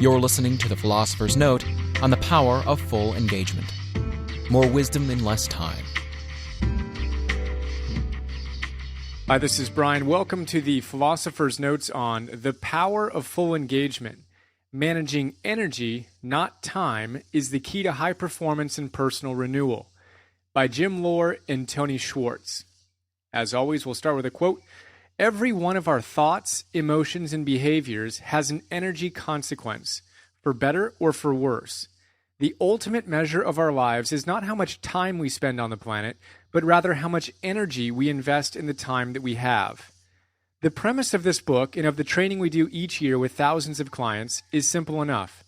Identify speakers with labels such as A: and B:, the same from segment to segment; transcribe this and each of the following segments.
A: You're listening to The Philosopher's Note on the power of full engagement. More wisdom in less time.
B: Hi, this is Brian. Welcome to The Philosopher's Notes on the power of full engagement. Managing energy, not time, is the key to high performance and personal renewal. By Jim Loehr and Tony Schwartz. As always, we'll start with a quote. Every one of our thoughts, emotions, and behaviors has an energy consequence, for better or for worse. The ultimate measure of our lives is not how much time we spend on the planet, but rather how much energy we invest in the time that we have. The premise of this book and of the training we do each year with thousands of clients is simple enough.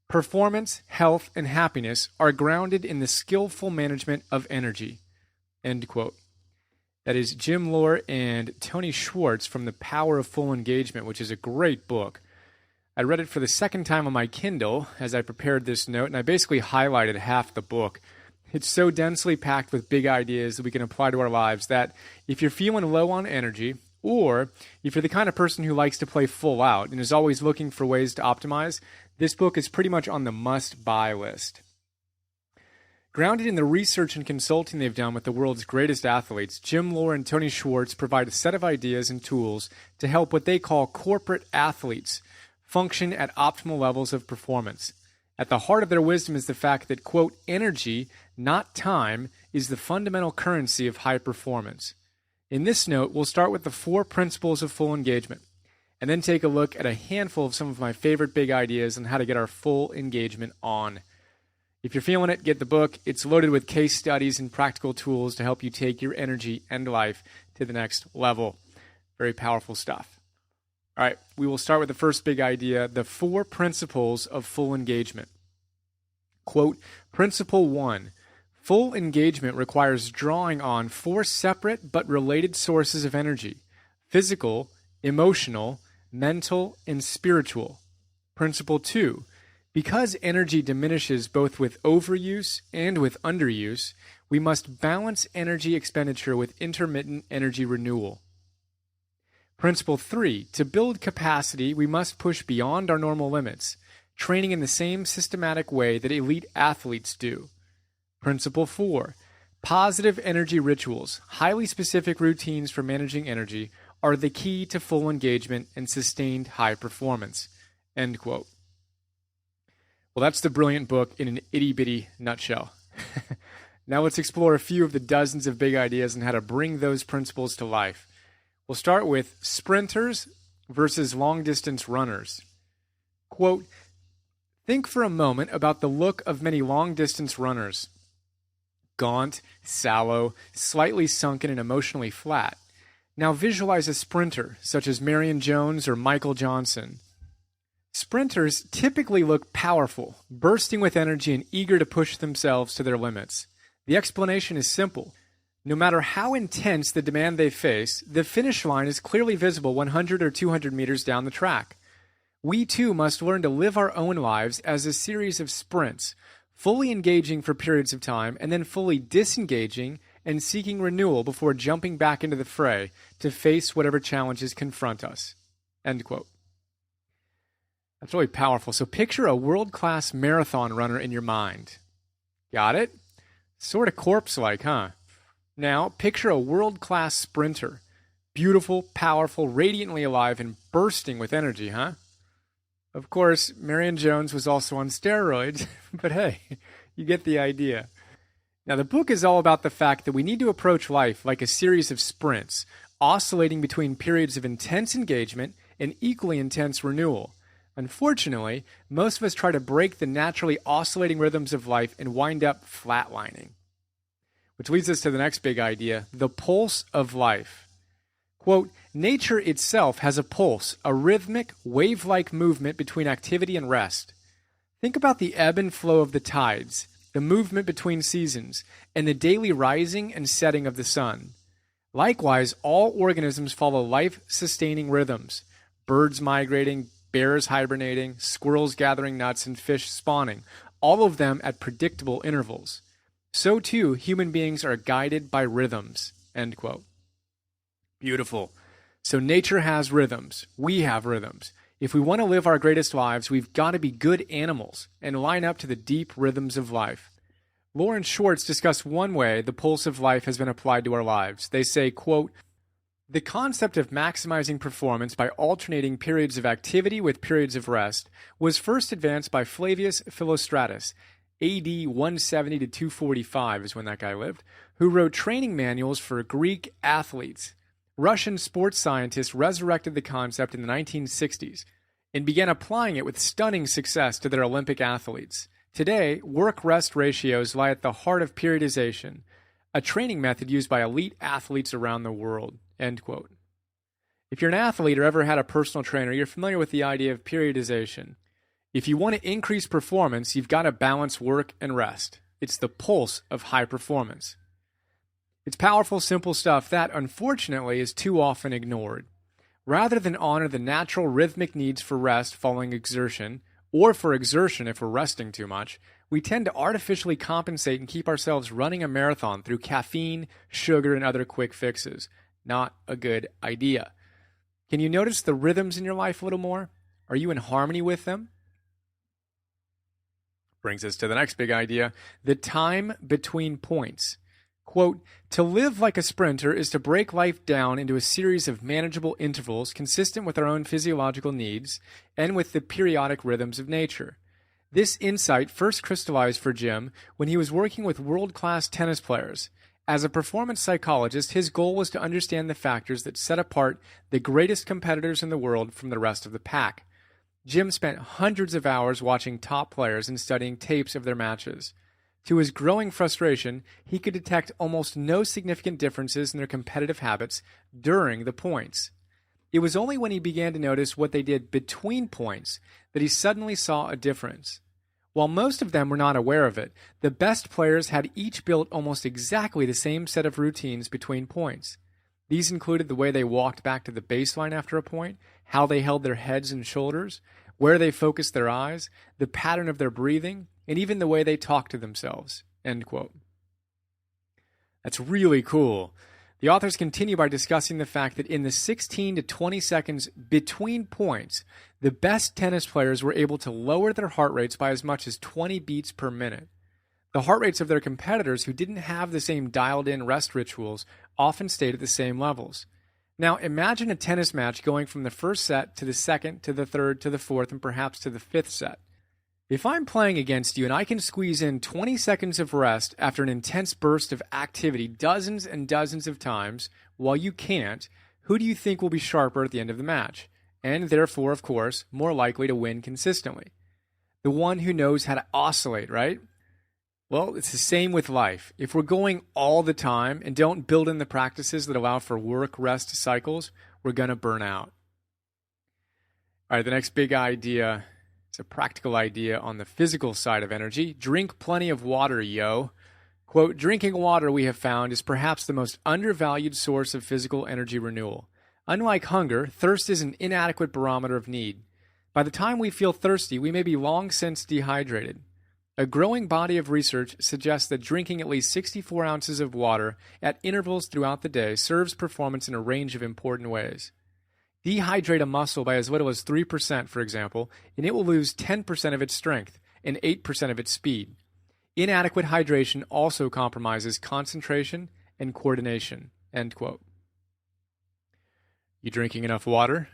B: Performance, health, and happiness are grounded in the skillful management of energy. End quote. That is Jim Loehr and Tony Schwartz from The Power of Full Engagement, which is a great book. I read it for the second time on my Kindle as I prepared this note, and I basically highlighted half the book. It's so densely packed with big ideas that we can apply to our lives that if you're feeling low on energy, or if you're the kind of person who likes to play full out and is always looking for ways to optimize, this book is pretty much on the must-buy list. Grounded in the research and consulting they've done with the world's greatest athletes, Jim Loehr and Tony Schwartz provide a set of ideas and tools to help what they call corporate athletes function at optimal levels of performance. At the heart of their wisdom is the fact that, quote, energy, not time, is the fundamental currency of high performance. In this note, we'll start with the 4 principles of full engagement, and then take a look at a handful of some of my favorite big ideas on how to get our full engagement on. If you're feeling it, get the book. It's loaded with case studies and practical tools to help you take your energy and life to the next level. Very powerful stuff. All right, we will start with the first big idea, the 4 principles of full engagement. Quote, Principle 1. Full engagement requires drawing on 4 separate but related sources of energy: physical, emotional, mental, and spiritual. Principle 2. Because energy diminishes both with overuse and with underuse, we must balance energy expenditure with intermittent energy renewal. Principle 3. To build capacity, we must push beyond our normal limits, training in the same systematic way that elite athletes do. Principle 4. Positive energy rituals, highly specific routines for managing energy, are the key to full engagement and sustained high performance. End quote. Well, that's the brilliant book in an itty-bitty nutshell. Now let's explore a few of the dozens of big ideas on how to bring those principles to life. We'll start with sprinters versus long-distance runners. Quote, think for a moment about the look of many long-distance runners. Gaunt, sallow, slightly sunken, and emotionally flat. Now visualize a sprinter, such as Marion Jones or Michael Johnson. Sprinters typically look powerful, bursting with energy and eager to push themselves to their limits. The explanation is simple. No matter how intense the demand they face, the finish line is clearly visible 100 or 200 meters down the track. We too must learn to live our own lives as a series of sprints, fully engaging for periods of time and then fully disengaging and seeking renewal before jumping back into the fray to face whatever challenges confront us. End quote. That's really powerful. So picture a world-class marathon runner in your mind. Got it? Sort of corpse-like, huh? Now, picture a world-class sprinter. Beautiful, powerful, radiantly alive, and bursting with energy, huh? Of course, Marion Jones was also on steroids, but hey, you get the idea. Now, the book is all about the fact that we need to approach life like a series of sprints, oscillating between periods of intense engagement and equally intense renewal. Unfortunately, most of us try to break the naturally oscillating rhythms of life and wind up flatlining. Which leads us to the next big idea, the pulse of life. Quote, nature itself has a pulse, a rhythmic, wave-like movement between activity and rest. Think about the ebb and flow of the tides, the movement between seasons, and the daily rising and setting of the sun. Likewise, all organisms follow life-sustaining rhythms, birds migrating, bears hibernating, squirrels gathering nuts, and fish spawning, all of them at predictable intervals. So too, human beings are guided by rhythms. End quote. Beautiful. So nature has rhythms. We have rhythms. If we want to live our greatest lives, we've got to be good animals and line up to the deep rhythms of life. Loehr and Schwartz discuss one way the pulse of life has been applied to our lives. They say, quote, "The concept of maximizing performance by alternating periods of activity with periods of rest was first advanced by Flavius Philostratus, AD 170 to 245 is when that guy lived, who wrote training manuals for Greek athletes. Russian sports scientists resurrected the concept in the 1960s and began applying it with stunning success to their Olympic athletes. Today, work-rest ratios lie at the heart of periodization, a training method used by elite athletes around the world." End quote. If you're an athlete or ever had a personal trainer, you're familiar with the idea of periodization. If you want to increase performance, you've got to balance work and rest. It's the pulse of high performance. It's powerful, simple stuff that, unfortunately, is too often ignored. Rather than honor the natural rhythmic needs for rest following exertion, or for exertion if we're resting too much, we tend to artificially compensate and keep ourselves running a marathon through caffeine, sugar, and other quick fixes. Not a good idea. Can you notice the rhythms in your life a little more? Are you in harmony with them? Brings us to the next big idea, the time between points. Quote, "To live like a sprinter is to break life down into a series of manageable intervals consistent with our own physiological needs and with the periodic rhythms of nature. This insight first crystallized for Jim when he was working with world-class tennis players. As a performance psychologist, his goal was to understand the factors that set apart the greatest competitors in the world from the rest of the pack. Jim spent hundreds of hours watching top players and studying tapes of their matches. To his growing frustration, he could detect almost no significant differences in their competitive habits during the points. It was only when he began to notice what they did between points that he suddenly saw a difference. While most of them were not aware of it, the best players had each built almost exactly the same set of routines between points. These included the way they walked back to the baseline after a point, how they held their heads and shoulders, where they focused their eyes, the pattern of their breathing, and even the way they talked to themselves." End quote. That's really cool. The authors continue by discussing the fact that in the 16 to 20 seconds between points, the best tennis players were able to lower their heart rates by as much as 20 beats per minute. The heart rates of their competitors who didn't have the same dialed-in rest rituals often stayed at the same levels. Now, imagine a tennis match going from the first set to the second to the third to the fourth and perhaps to the fifth set. If I'm playing against you and I can squeeze in 20 seconds of rest after an intense burst of activity dozens and dozens of times while you can't, who do you think will be sharper at the end of the match? And therefore, of course, more likely to win consistently? The one who knows how to oscillate, right? Well, it's the same with life. If we're going all the time and don't build in the practices that allow for work-rest cycles, we're going to burn out. All right, the next big idea, it's a practical idea on the physical side of energy. Drink plenty of water, yo. Quote, "Drinking water, we have found, is perhaps the most undervalued source of physical energy renewal. Unlike hunger, thirst is an inadequate barometer of need. By the time we feel thirsty, we may be long since dehydrated. A growing body of research suggests that drinking at least 64 ounces of water at intervals throughout the day serves performance in a range of important ways. Dehydrate a muscle by as little as 3%, for example, and it will lose 10% of its strength and 8% of its speed. Inadequate hydration also compromises concentration and coordination." End quote. You drinking enough water?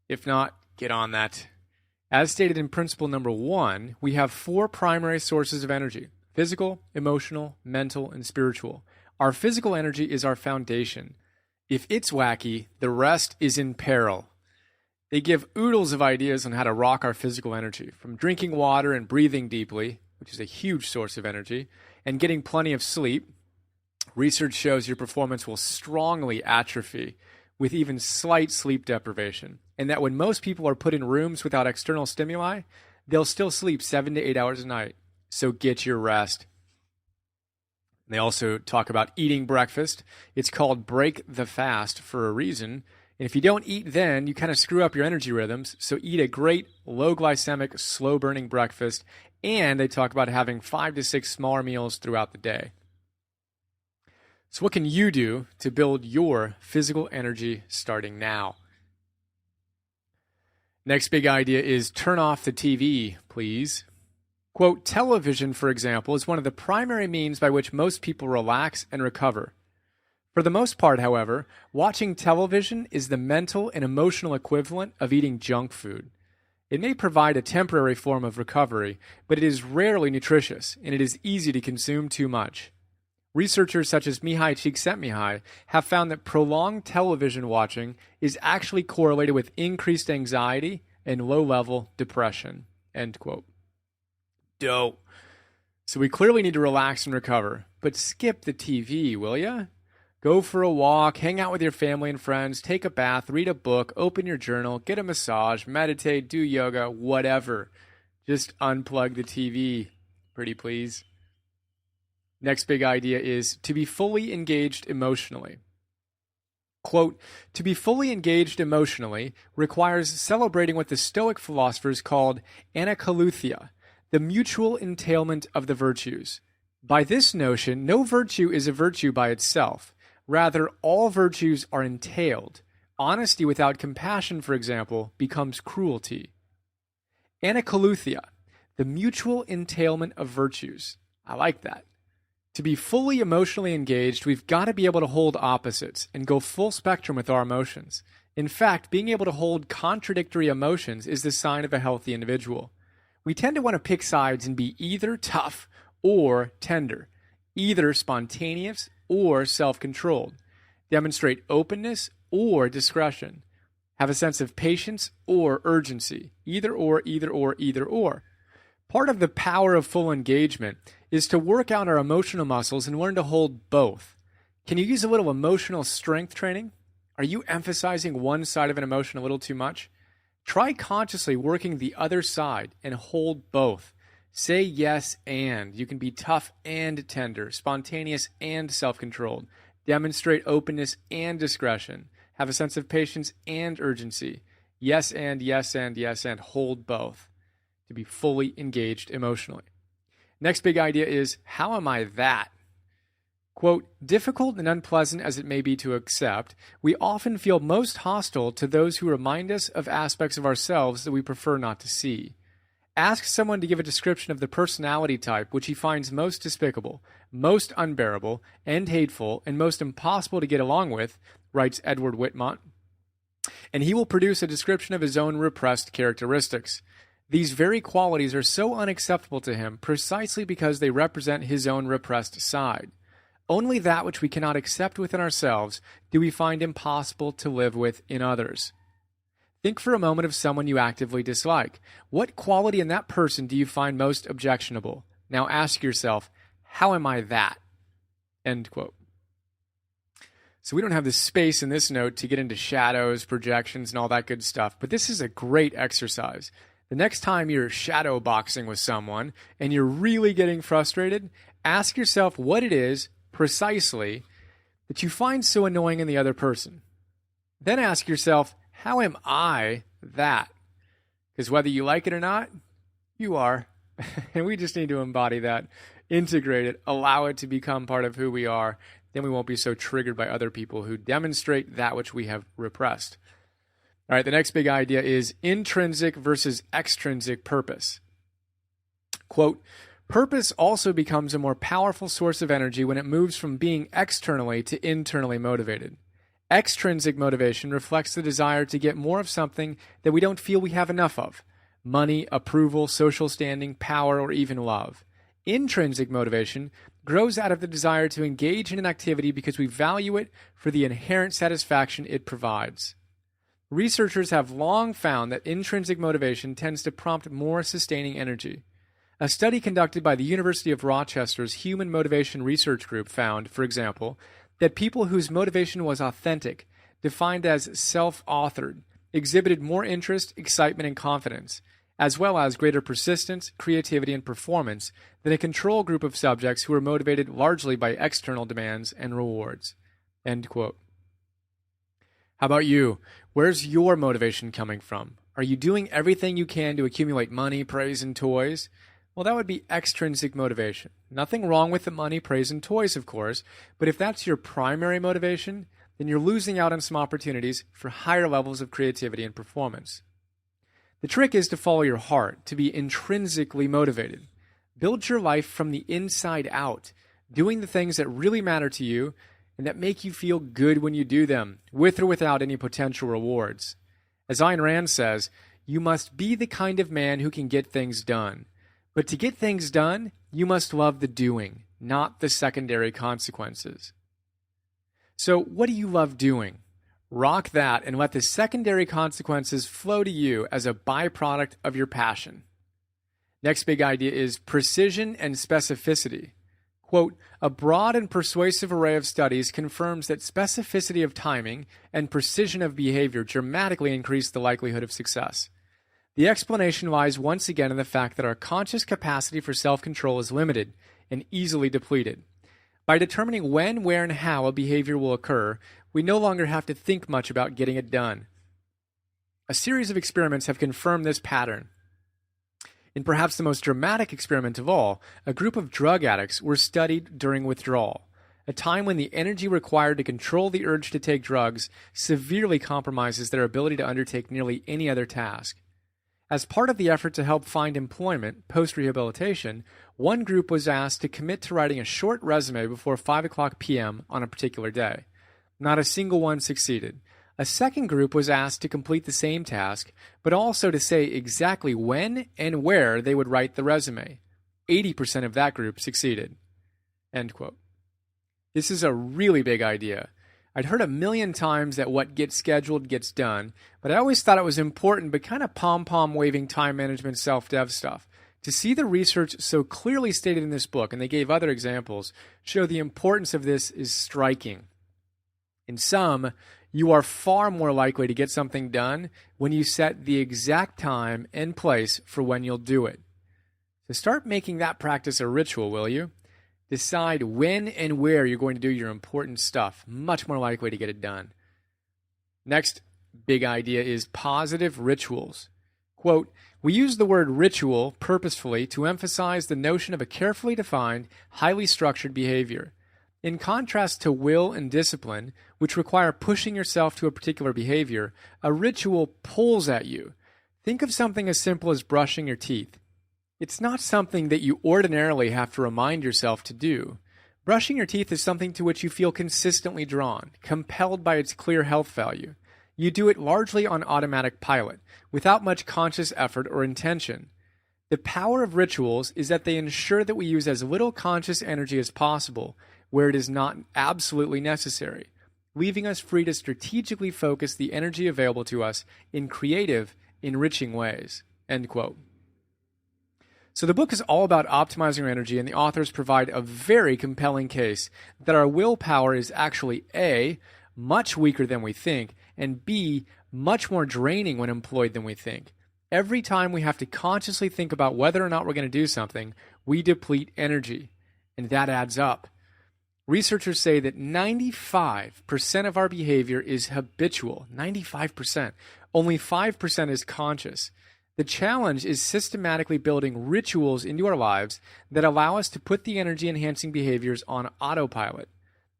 B: If not, get on that. As stated in principle number 1, we have 4 primary sources of energy: physical, emotional, mental, and spiritual. Our physical energy is our foundation. If it's wacky, the rest is in peril. They give oodles of ideas on how to rock our physical energy, from drinking water and breathing deeply, which is a huge source of energy, and getting plenty of sleep. Research shows your performance will strongly atrophy with even slight sleep deprivation, and that when most people are put in rooms without external stimuli, they'll still sleep 7 to 8 hours a night. So get your rest. They also talk about eating breakfast. It's called break the fast for a reason. And if you don't eat then, you kind of screw up your energy rhythms. So eat a great low glycemic, slow burning breakfast. And they talk about having 5 to 6 smaller meals throughout the day. So what can you do to build your physical energy starting now? Next big idea is turn off the TV, please. Quote, television, for example, is one of the primary means by which most people relax and recover. For the most part, however, watching television is the mental and emotional equivalent of eating junk food. It may provide a temporary form of recovery, but it is rarely nutritious, and it is easy to consume too much. Researchers such as Mihai Csikszentmihalyi have found that prolonged television watching is actually correlated with increased anxiety and low-level depression. End quote. Dope. So we clearly need to relax and recover, but skip the TV, will ya? Go for a walk, hang out with your family and friends, take a bath, read a book, open your journal, get a massage, meditate, do yoga, whatever. Just unplug the TV, pretty please. Next big idea is to be fully engaged emotionally. Quote, to be fully engaged emotionally requires celebrating what the Stoic philosophers called anakaluthia, the mutual entailment of the virtues. By this notion, no virtue is a virtue by itself. Rather, all virtues are entailed. Honesty without compassion, for example, becomes cruelty. Anakaluthia, the mutual entailment of virtues. I like that. To be fully emotionally engaged, we've got to be able to hold opposites and go full spectrum with our emotions. In fact, being able to hold contradictory emotions is the sign of a healthy individual. We tend to want to pick sides and be either tough or tender, either spontaneous or self-controlled, demonstrate openness or discretion, have a sense of patience or urgency, either or, either or, either or. Part of the power of full engagement is to work out our emotional muscles and learn to hold both. Can you use a little emotional strength training? Are you emphasizing one side of an emotion a little too much? Try consciously working the other side and hold both. Say yes and. You can be tough and tender, spontaneous and self-controlled. Demonstrate openness and discretion. Have a sense of patience and urgency. Yes and, yes and, yes and. Hold both. To be fully engaged emotionally. Next big idea is, how am I that? Quote, difficult and unpleasant as it may be to accept, we often feel most hostile to those who remind us of aspects of ourselves that we prefer not to see. Ask someone to give a description of the personality type which he finds most despicable, most unbearable, and hateful, and most impossible to get along with, writes Edward Whitmont, and he will produce a description of his own repressed characteristics. These very qualities are so unacceptable to him precisely because they represent his own repressed side. Only that which we cannot accept within ourselves do we find impossible to live with in others. Think for a moment of someone you actively dislike. What quality in that person do you find most objectionable? Now ask yourself, how am I that? End quote. So we don't have the space in this note to get into shadows, projections, and all that good stuff, but this is a great exercise. The next time you're shadow boxing with someone and you're really getting frustrated, ask yourself what it is precisely that you find so annoying in the other person. Then ask yourself, how am I that? Because whether you like it or not, you are. And we just need to embody that, integrate it, allow it to become part of who we are. Then we won't be so triggered by other people who demonstrate that which we have repressed. All right, the next big idea is intrinsic versus extrinsic purpose. Quote, purpose also becomes a more powerful source of energy when it moves from being externally to internally motivated. Extrinsic motivation reflects the desire to get more of something that we don't feel we have enough of: money, approval, social standing, power, or even love. Intrinsic motivation grows out of the desire to engage in an activity because we value it for the inherent satisfaction it provides. Researchers have long found that intrinsic motivation tends to prompt more sustaining energy. A study conducted by the University of Rochester's Human Motivation Research Group found, for example, that people whose motivation was authentic, defined as self-authored, exhibited more interest, excitement, and confidence, as well as greater persistence, creativity, and performance than a control group of subjects who were motivated largely by external demands and rewards. End quote. How about you? Where's your motivation coming from? Are you doing everything you can to accumulate money, praise, and toys? Well, that would be extrinsic motivation. Nothing wrong with the money, praise, and toys, of course, but if that's your primary motivation, then you're losing out on some opportunities for higher levels of creativity and performance. The trick is to follow your heart, to be intrinsically motivated. Build your life from the inside out, doing the things that really matter to you and that make you feel good when you do them, with or without any potential rewards. As Ayn Rand says, you must be the kind of man who can get things done. But to get things done, you must love the doing, not the secondary consequences. So what do you love doing? Rock that and let the secondary consequences flow to you as a byproduct of your passion. Next big idea is precision and specificity. Quote, a broad and persuasive array of studies confirms that specificity of timing and precision of behavior dramatically increase the likelihood of success. The explanation lies once again in the fact that our conscious capacity for self-control is limited and easily depleted. By determining when, where, and how a behavior will occur, we no longer have to think much about getting it done. A series of experiments have confirmed this pattern. In perhaps the most dramatic experiment of all, a group of drug addicts were studied during withdrawal, a time when the energy required to control the urge to take drugs severely compromises their ability to undertake nearly any other task. As part of the effort to help find employment post-rehabilitation, one group was asked to commit to writing a short resume before 5 o'clock p.m. on a particular day. Not a single one succeeded. A second group was asked to complete the same task, but also to say exactly when and where they would write the resume. 80% of that group succeeded. End quote. This is a really big idea. I'd heard a million times that what gets scheduled gets done, but I always thought it was important but kind of pom-pom waving time management self-dev stuff. To see the research so clearly stated in this book, and they gave other examples, show the importance of this is striking. In sum, you are far more likely to get something done when you set the exact time and place for when you'll do it. So start making that practice a ritual, will you? Decide when and where you're going to do your important stuff. Much more likely to get it done. Next big idea is positive rituals. Quote, we use the word ritual purposefully to emphasize the notion of a carefully defined, highly structured behavior. In contrast to will and discipline, which require pushing yourself to a particular behavior, a ritual pulls at you. Think of something as simple as brushing your teeth. It's not something that you ordinarily have to remind yourself to do. Brushing your teeth is something to which you feel consistently drawn, compelled by its clear health value. You do it largely on automatic pilot, without much conscious effort or intention. The power of rituals is that they ensure that we use as little conscious energy as possible, where it is not absolutely necessary, leaving us free to strategically focus the energy available to us in creative, enriching ways. End quote. So the book is all about optimizing our energy, and the authors provide a very compelling case that our willpower is actually A, much weaker than we think, and B, much more draining when employed than we think. Every time we have to consciously think about whether or not we're going to do something, we deplete energy, and that adds up. Researchers say that 95% of our behavior is habitual, 95%. Only 5% is conscious. The challenge is systematically building rituals into our lives that allow us to put the energy-enhancing behaviors on autopilot.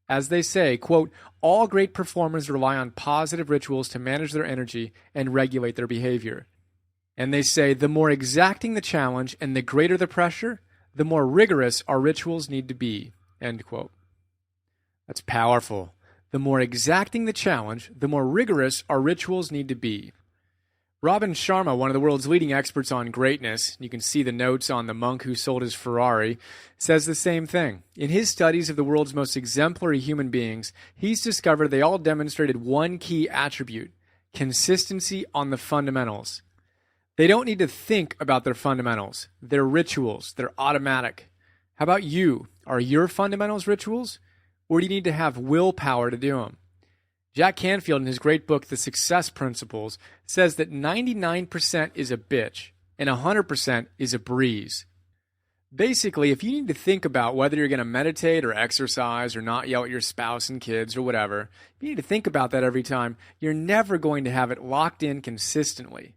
B: As they say, quote, all great performers rely on positive rituals to manage their energy and regulate their behavior. And they say the more exacting the challenge and the greater the pressure, the more rigorous our rituals need to be. End quote. That's powerful. The more exacting the challenge, the more rigorous our rituals need to be. Robin Sharma, one of the world's leading experts on greatness, you can see the notes on the monk who sold his Ferrari, says the same thing. In his studies of the world's most exemplary human beings, he's discovered they all demonstrated one key attribute: consistency on the fundamentals. They don't need to think about their fundamentals. They're rituals. They're automatic. How about you? Are your fundamentals rituals? Or do you need to have willpower to do them? Jack Canfield, in his great book, The Success Principles, says that 99% is a bitch and 100% is a breeze. Basically, if you need to think about whether you're going to meditate or exercise or not yell at your spouse and kids or whatever, if you need to think about that every time, you're never going to have it locked in consistently.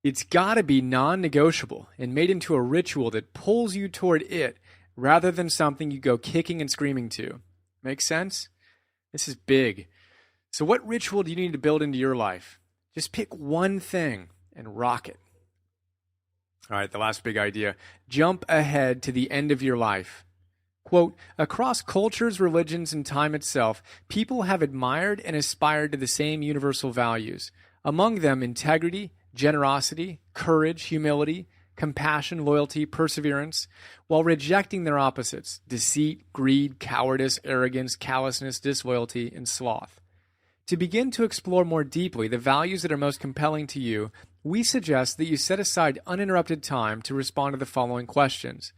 B: It's got to be non-negotiable and made into a ritual that pulls you toward it rather than something you go kicking and screaming to. Make sense? This is big. So what ritual do you need to build into your life? Just pick one thing. and rock it. All right, the last big idea. Jump ahead to the end of your life. Quote, across cultures, religions, and time itself, people have admired and aspired to the same universal values. Among them, integrity, generosity, courage, humility, compassion, loyalty, perseverance, while rejecting their opposites, deceit, greed, cowardice, arrogance, callousness, disloyalty, and sloth. To begin to explore more deeply the values that are most compelling to you, we suggest that you set aside uninterrupted time to respond to the following questions.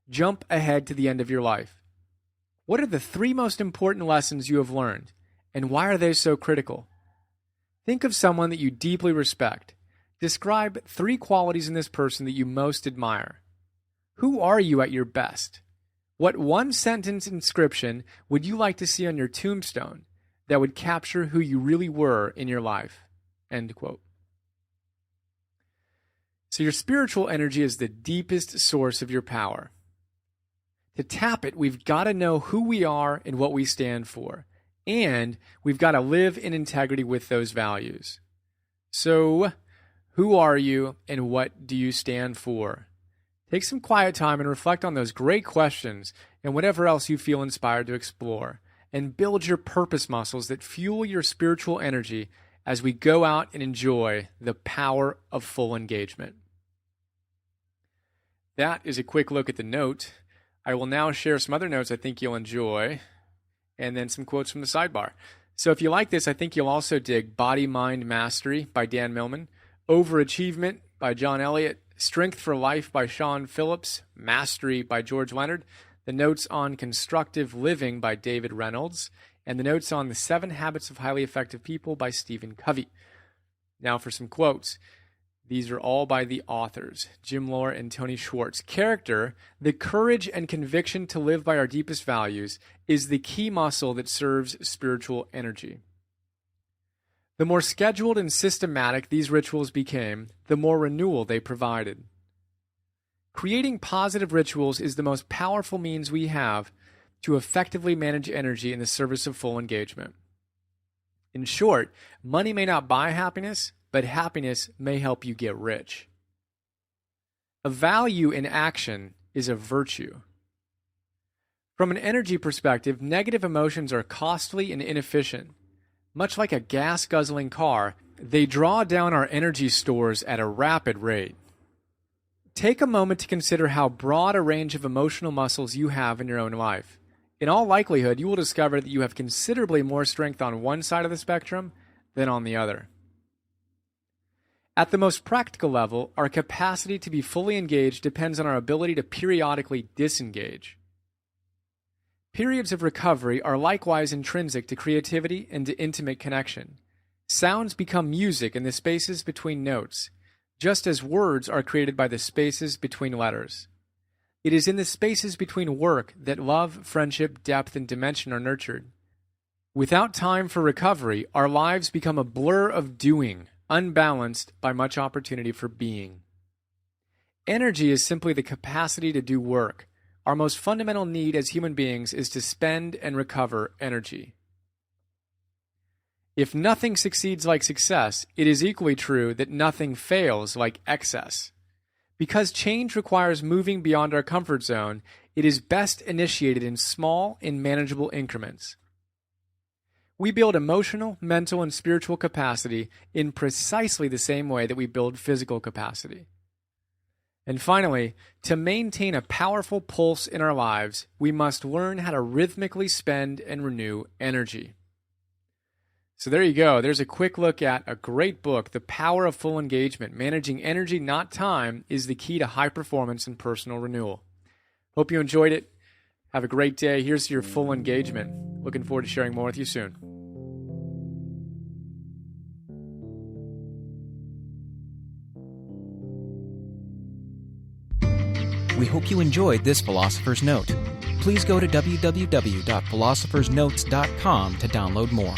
B: Jump ahead to the end of your life. What are the 3 most important lessons you have learned, and why are they so critical? Think of someone that you deeply respect. Describe 3 qualities in this person that you most admire. Who are you at your best? What 1-sentence inscription would you like to see on your tombstone that would capture who you really were in your life? End quote. So your spiritual energy is the deepest source of your power. To tap it, we've got to know who we are and what we stand for. And we've got to live in integrity with those values. So, who are you and what do you stand for? Take some quiet time and reflect on those great questions and whatever else you feel inspired to explore. And build your purpose muscles that fuel your spiritual energy as we go out and enjoy the power of full engagement. That is a quick look at the note. I will now share some other notes I think you'll enjoy, and then some quotes from the sidebar. So if you like this, I think you'll also dig Body, Mind, Mastery by Dan Millman, Overachievement by John Elliott, Strength for Life by Sean Phillips, Mastery by George Leonard, the notes on Constructive Living by David Reynolds, and the notes on The 7 Habits of Highly Effective People by Stephen Covey. Now for some quotes. These are all by the authors, Jim Loehr and Tony Schwartz. Character, the courage and conviction to live by our deepest values, is the key muscle that serves spiritual energy. The more scheduled and systematic these rituals became, the more renewal they provided. Creating positive rituals is the most powerful means we have to effectively manage energy in the service of full engagement. In short, money may not buy happiness, but happiness may help you get rich. A value in action is a virtue. From an energy perspective, negative emotions are costly and inefficient. Much like a gas-guzzling car, they draw down our energy stores at a rapid rate. Take a moment to consider how broad a range of emotional muscles you have in your own life. In all likelihood, you will discover that you have considerably more strength on one side of the spectrum than on the other. At the most practical level, our capacity to be fully engaged depends on our ability to periodically disengage. Periods of recovery are likewise intrinsic to creativity and to intimate connection. Sounds become music in the spaces between notes, just as words are created by the spaces between letters. It is in the spaces between work that love, friendship, depth, and dimension are nurtured. Without time for recovery, our lives become a blur of doing, unbalanced by much opportunity for being. Energy is simply the capacity to do work. Our most fundamental need as human beings is to spend and recover energy. If nothing succeeds like success, it is equally true that nothing fails like excess. Because change requires moving beyond our comfort zone, it is best initiated in small and manageable increments. We build emotional, mental, and spiritual capacity in precisely the same way that we build physical capacity. And finally, to maintain a powerful pulse in our lives, we must learn how to rhythmically spend and renew energy. So there you go. There's a quick look at a great book, The Power of Full Engagement. Managing energy, not time, is the key to high performance and personal renewal. Hope you enjoyed it. Have a great day. Here's your full engagement. Looking forward to sharing more with you soon.
A: We hope you enjoyed this Philosopher's Note. Please go to www.philosophersnotes.com to download more.